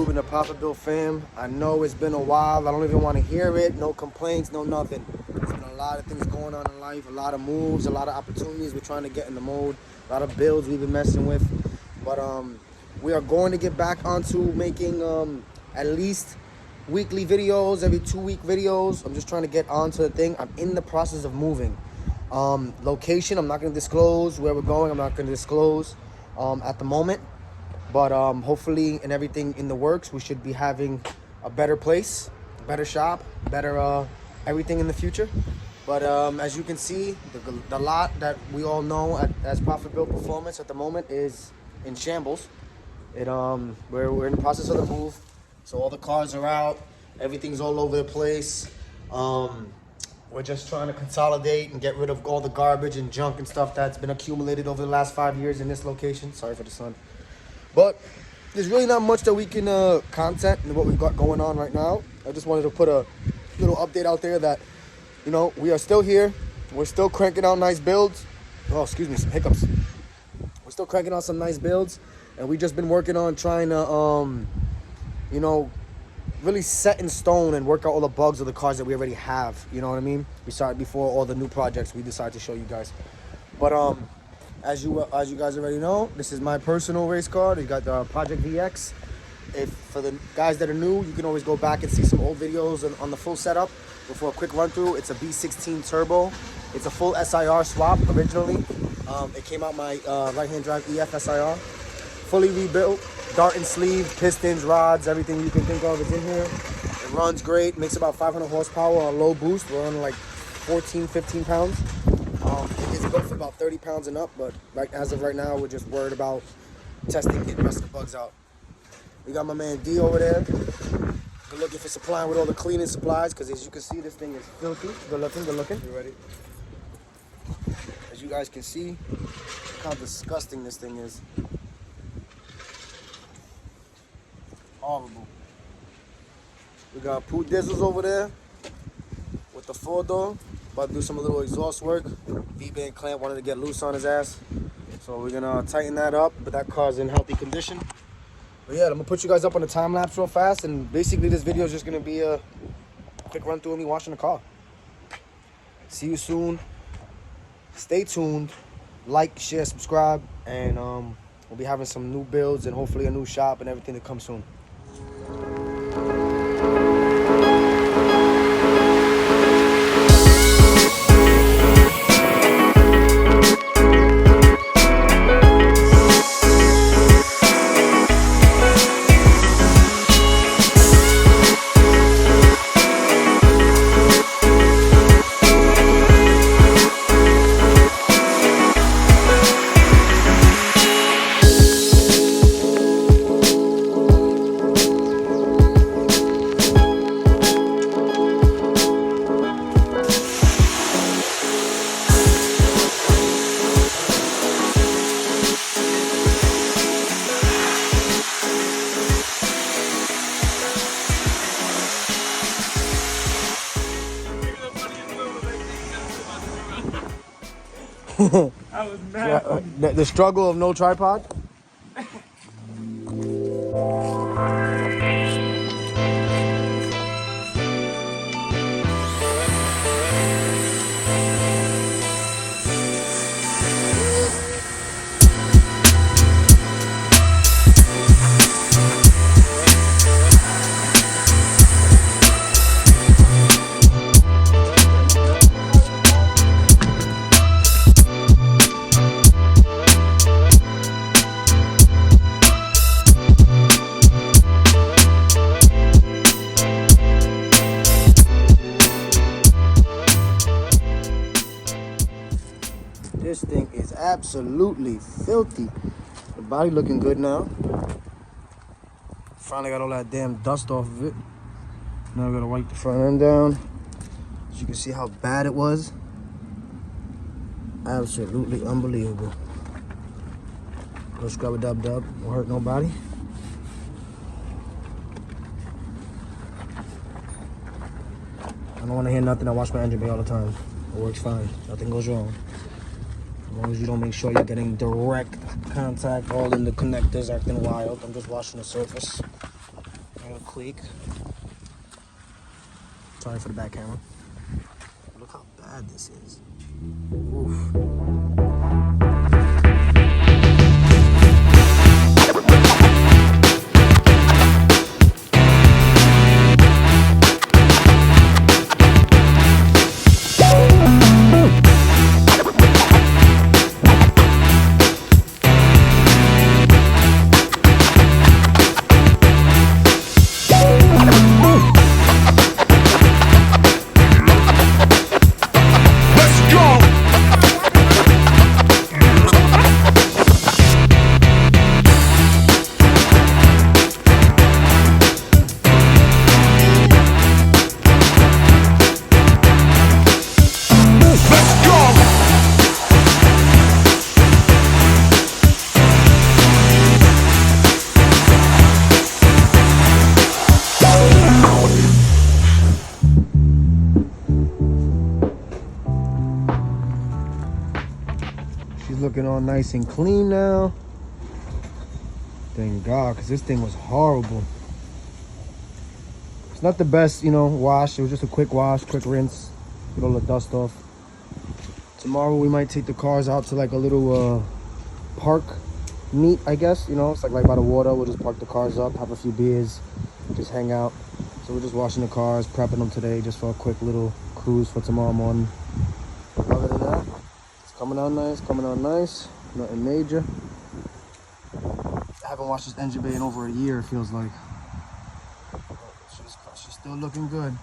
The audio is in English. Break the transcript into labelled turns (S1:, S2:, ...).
S1: And the Papa Bill fam, I know it's been a while. I don't even want to hear it. No complaints, no nothing. There's been a lot of things going on in life, a lot of moves, a lot of opportunities. We're trying to get in the mode, a lot of builds we've been messing with. But we are going to get back onto making at least weekly videos, every 2-week videos. I'm just trying to get onto the thing. I'm in the process of moving. Location, I'm not going to disclose where we're going. I'm not going to disclose at the moment. But hopefully, and everything in the works, we should be having a better place, better shop, better everything in the future. But as you can see, the lot that we all know as Profit Build Performance at the moment is in shambles. We're in the process of the move, so all the cars are out, everything's all over the place. We're just trying to consolidate and get rid of all the garbage and junk and stuff that's been accumulated over the last 5 years in this location. Sorry for the sun. But there's really not much that we can content in what we've got going on right now. I just wanted to put a little update out there that, you know, we are still here. We're still cranking out nice builds. Oh, excuse me, some hiccups. We're still cranking out some nice builds. And we've just been working on trying to, you know, really set in stone and work out all the bugs of the cars that we already have. You know what I mean? Before all the new projects we decided to show you guys. But as you guys already know, this is my personal race car. You got the Project VX. For the guys that are new, you can always go back and see some old videos on the full setup. Before a quick run through, it's a B16 turbo. It's a full SIR swap originally. It came out my right-hand drive EF SIR. Fully rebuilt, dart and sleeve, pistons, rods, everything you can think of is in here. It runs great, makes about 500 horsepower on low boost. We're on like 14, 15 pounds. It gets built for about 30 pounds and up, but as of right now, we're just worried about testing, getting the rest of the bugs out. We got my man D over there. Good looking for supplying with all the cleaning supplies, because as you can see, this thing is filthy. Good looking, good looking. You ready? As you guys can see, look how disgusting this thing is. Horrible. We got Pooh Dizzles over there with the 4-door. About to do some little exhaust work. V-band clamp wanted to get loose on his ass. So we're gonna tighten that up, but that car's in healthy condition. But yeah, I'm gonna put you guys up on a time lapse real fast, and basically this video is just gonna be a quick run through of me washing the car. See you soon. Stay tuned. Like, share, subscribe, and we'll be having some new builds and hopefully a new shop and everything to come soon.
S2: I was mad.
S1: The struggle of no tripod. thing is absolutely filthy. The body looking good now. Finally got all that damn dust off of it. Now we gotta wipe the front end down. So you can see how bad it was. Absolutely unbelievable. Go scrub a dub. Won't hurt nobody. I don't want to hear nothing. I wash my engine bay all the time. It works fine. Nothing goes wrong. As long as you don't make sure you're getting direct contact all in the connectors acting wild. I'm just washing the surface. Little clique. Sorry for the back camera. Look how bad this is. Oof. She's looking all nice and clean now. Thank God, because this thing was horrible. It's not the best, you know, wash. It was just a quick wash, quick rinse. Get all the dust off. Tomorrow we might take the cars out to like a little park meet, I guess. You know, it's like by the water. We'll just park the cars up, have a few beers, just hang out. So we're just washing the cars, prepping them today just for a quick little cruise for tomorrow morning. Other than that, it's coming out nice, nothing major. I haven't washed this engine bay in over a year, it feels like. She's still looking good.